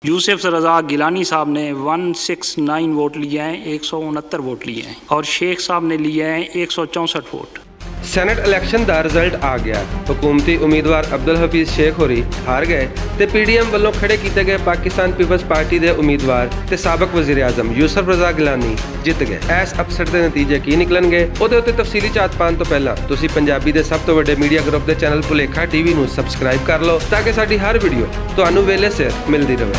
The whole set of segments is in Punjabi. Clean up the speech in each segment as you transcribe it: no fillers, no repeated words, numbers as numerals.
यूसुफ रज़ा गिलानी साहब ने 169 वोट लिए हैं, 169 वोट लिए हैं और शेख साहब ने लिए हैं 164 वोट। ਸੈਨੇਟ ਇਲੈਕਸ਼ਨ ਦਾ ਰਿਜ਼ਲਟ ਆ ਗਿਆ। ਹੁਕੂਮਤੀ ਉਮੀਦਵਾਰ ਅਬਦੁਲ ਹਫੀਜ਼ ਸ਼ੇਖ ਹੋਰੀ ਹਾਰ ਗਏ ਤੇ ਪੀਡੀਐਮ ਵੱਲੋਂ ਖੜੇ ਕੀਤੇ ਗਏ ਪਾਕਿਸਤਾਨ ਪੀਪਲਜ਼ ਪਾਰਟੀ ਦੇ ਉਮੀਦਵਾਰ ਤੇ ਸਾਬਕ ਵਜ਼ੀਰ ਆਜ਼ਮ ਯੂਸੁਫ ਰਜ਼ਾ ਗਿਲਾਨੀ ਜਿੱਤ ਗਏ। ਇਸ ਅਪਸੈਟ ਦੇ ਨਤੀਜੇ ਕੀ ਨਿਕਲਣਗੇ ਉਹਦੇ ਉੱਤੇ ਤਫਸੀਲੀ ਝਾਤ ਪਾਉਣ ਤੋਂ ਪਹਿਲਾਂ ਤੁਸੀਂ ਪੰਜਾਬੀ ਦੇ ਸਭ ਤੋਂ ਵੱਡੇ ਮੀਡੀਆ ਗਰੁੱਪ ਦੇ ਚੈਨਲ ਭੁਲੇਖਾ ਟੀਵੀ ਨੂੰ ਸਬਸਕ੍ਰਾਈਬ ਕਰ ਲਓ ਤਾਂ ਕਿ ਸਾਡੀ ਹਰ ਵੀਡੀਓ ਤੁਹਾਨੂੰ ਵੇਲੇ ਸਿਰ ਮਿਲਦੀ ਰਹੇ।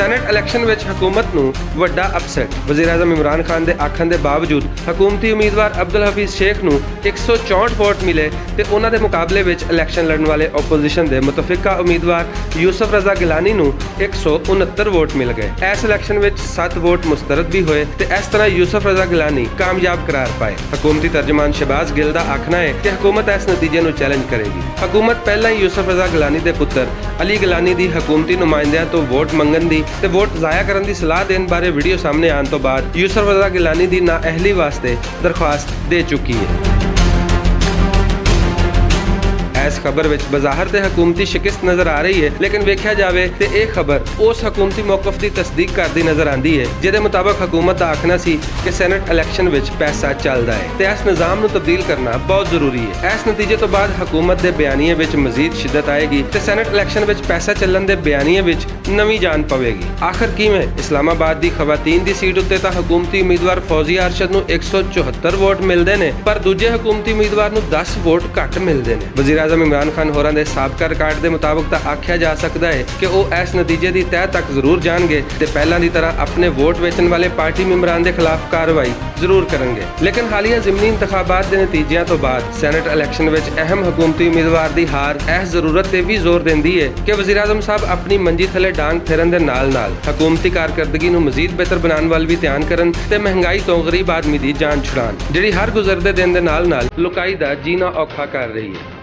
ਸੈਨੇਟ ਇਲੈਕਸ਼ਨ ਵਿੱਚ ਹਕੂਮਤ ਨੂੰ ਵੱਡਾ ਅਪਸੈਟ। ਵਜ਼ੀਰ ਆਜ਼ਮ ਇਮਰਾਨ ਖਾਨ ਦੇ ਆਖਣ ਦੇ ਬਾਵਜੂਦ ਹਕੂਮਤੀ ਉਮੀਦਵਾਰ ਅਬਦੁਲ ਹਫੀਜ਼ ਸ਼ੇਖ ਨੂੰ 164 ਵੋਟ ਮਿਲੇ ਤੇ ਉਹਨਾਂ ਦੇ ਮੁਕਾਬਲੇ ਵਿੱਚ ਇਲੈਕਸ਼ਨ ਲੜਨ ਵਾਲੇ ਆਪੋਜੀਸ਼ਨ ਦੇ ਮੁਤਫਿਕਾ ਉਮੀਦਵਾਰ ਯੂਸੁਫ ਰਜ਼ਾ ਗਿਲਾਨੀ ਨੂੰ 169 ਵੋਟ ਮਿਲ ਗਏ। ਇਸ ਇਲੈਕਸ਼ਨ ਵਿੱਚ 7 ਵੋਟ ਮੁਸਤਰਦ ਵੀ ਹੋਏ ਤੇ ਇਸ ਤਰ੍ਹਾਂ ਯੂਸੁਫ ਰਜ਼ਾ ਗਿਲਾਨੀ ਕਾਮਯਾਬ ਕਰਾਰ ਪਾਏ। ਹਕੂਮਤੀ ਤਰਜਮਾਨ ਸ਼ਹਿਬਾਜ਼ ਗਿੱਲ ਦਾ ਆਖਣਾ ਹੈ ਕਿ ਹਕੂਮਤ ਇਸ ਨਤੀਜੇ ਨੂੰ ਚੈਲੰਜ ਕਰੇਗੀ। ਹਕੂਮਤ ਪਹਿਲਾਂ ਹੀ ਯੂਸੁਫ ਰਜ਼ਾ ਗਿਲਾਨੀ ਦੇ ਪੁੱਤਰ ਅਲੀ ਗਿਲਾਨੀ ਦੀ ਹਕੂਮਤੀ ਨੁਮਾਇੰਦਿਆਂ ਤੋਂ ਵੋਟ ਮੰਗਣ ਦੀ ਤੇ ਵੋਟ ਜ਼ਾਇਆ ਕਰਨ ਦੀ ਸਲਾਹ ਦੇਣ ਬਾਰੇ ਵੀਡੀਓ ਸਾਹਮਣੇ ਆਉਣ ਤੋਂ ਬਾਅਦ ਯੂਸੁਫ ਰਜ਼ਾ ਗਿਲਾਨੀ ਦੀ ਨਾਅਹਿਲੀ ਵਾਸਤੇ ਦਰਖਾਸਤ ਦੇ ਚੁੱਕੀ ਹੈ। ਇਸ ਖਬਰ ਵਿੱਚ ਬਜ਼ਾਹਰ ਤੇ ਹਕੂਮਤੀ ਸ਼ਿਕਸਤ ਨਜ਼ਰ ਆ ਰਹੀ ਹੈ, ਲੇਕਿਨ ਵੇਖਿਆ ਜਾਵੇ ਤੇ ਇਹ ਖਬਰ ਉਸ ਹਕੂਮਤੀ ਮੌਕਫ ਦੀ ਤਸਦੀਕ ਕਰਦੀ ਨਜ਼ਰ ਆਉਂਦੀ ਹੈ ਜਿਹਦੇ ਮੁਤਾਬਕ ਹਕੂਮਤ ਦਾ ਆਖਣਾ ਸੀ ਕਿ ਸੈਨੇਟ ਇਲੈਕਸ਼ਨ ਵਿੱਚ ਪੈਸਾ ਚੱਲਦਾ ਹੈ ਤੇ ਇਸ ਨਿਜ਼ਾਮ ਨੂੰ ਤਬਦੀਲ ਕਰਨਾ ਬਹੁਤ ਜ਼ਰੂਰੀ ਹੈ। ਇਸ ਨਤੀਜੇ ਤੋਂ ਬਾਅਦ ਹਕੂਮਤ ਦੇ ਬਿਆਨੀਏ ਵਿੱਚ ਮਜ਼ੀਦ ਸ਼ਿੱਦਤ ਆਏਗੀ ਤੇ ਸੈਨੇਟ ਇਲੈਕਸ਼ਨ ਵਿੱਚ ਪੈਸਾ ਚੱਲਣ ਦੇ ਬਿਆਨੀਏ ਵਿੱਚ ਨਵੀਂ ਜਾਨ ਪਵੇਗੀ। ਆਖਰ ਕਿਵੇਂ? ਇਸਲਾਮਾਬਾਦ ਦੀ ਖਵਾਤੀਨ ਦੀ ਸੀਟ ਉੱਤੇ ਤਾਂ ਹਕੂਮਤੀ ਉਮੀਦਵਾਰ ਫੌਜ਼ੀਆ ਅਰਸ਼ਦ ਨੂੰ 174 ਵੋਟ ਮਿਲਦੇ ਨੇ, ਪਰ ਦੂਜੇ ਹਕੂਮਤੀ ਉਮੀਦਵਾਰ ਨੂੰ 10 ਵੋਟ ਘੱਟ ਮਿਲਦੇ ਨੇ। ਵਜ਼ੀਰ ਆਜ਼ਮ ਇਮਰਾਨ ਖਾਨ ਹੋਰਾਂ ਦੇ ਸਾਬਕਾ ਰਿਕਾਰਡ ਦੇ ਮੁਤਾਬਕ ਤਾਂ ਆਖਿਆ ਜਾ ਸਕਦਾ ਹੈ ਕਿ ਉਹ ਇਸ ਨਤੀਜੇ ਦੀ ਤਹਿ ਤੱਕ ਜ਼ਰੂਰ ਜਾਣਗੇ ਤੇ ਪਹਿਲਾਂ ਦੀ ਤਰ੍ਹਾਂ ਆਪਣੇ ਵੋਟ ਵੇਚਣ ਵਾਲੇ ਪਾਰਟੀ ਮੈਂਬਰਾਂ ਦੇ ਖਿਲਾਫ ਕਾਰਵਾਈ ਜ਼ਰੂਰ ਕਰਨਗੇ। ਲੇਕਿਨ ਹਾਲੀਆ ਜ਼ਿਮਨੀ ਇੰਤਖਾਬਾਤ ਦੇ ਨਤੀਜਿਆਂ ਤੋਂ ਬਾਅਦ ਸੈਨੇਟ ਇਲੈਕਸ਼ਨ ਵਿੱਚ ਅਹਿਮ ਹਕੂਮਤੀ ਉਮੀਦਵਾਰ ਦੀ ਹਾਰ ਇਸ ਜ਼ਰੂਰਤ ਤੇ ਵੀ ਜ਼ੋਰ ਦਿੰਦੀ ਹੈ ਕਿ ਵਜ਼ੀਰ ਆਜ਼ਮ ਸਾਹਿਬ ਆਪਣੀ ਮੰਜੀ ਥੱਲੇ ਡਾਂਗ ਫੇਰਨ ਦੇ ਨਾਲ-ਨਾਲ ਹਕੂਮਤੀ ਕਾਰਕਰਦਗੀ ਨੂੰ ਮਜ਼ੀਦ ਬਿਹਤਰ ਬਣਾਉਣ ਵੱਲ ਵੀ ਧਿਆਨ ਕਰਨ ਤੇ ਮਹਿੰਗਾਈ ਤੋਂ ਗਰੀਬ ਆਦਮੀ ਦੀ ਜਾਨ ਛੁਡਾਉਣ ਜਿਹੜੀ ਹਰ ਗੁਜ਼ਰਦੇ ਦਿਨ ਦੇ ਨਾਲ-ਨਾਲ ਲੁਕਾਈ ਦਾ ਜੀਣਾ ਔਖਾ ਕਰ ਰਹੀ ਹੈ।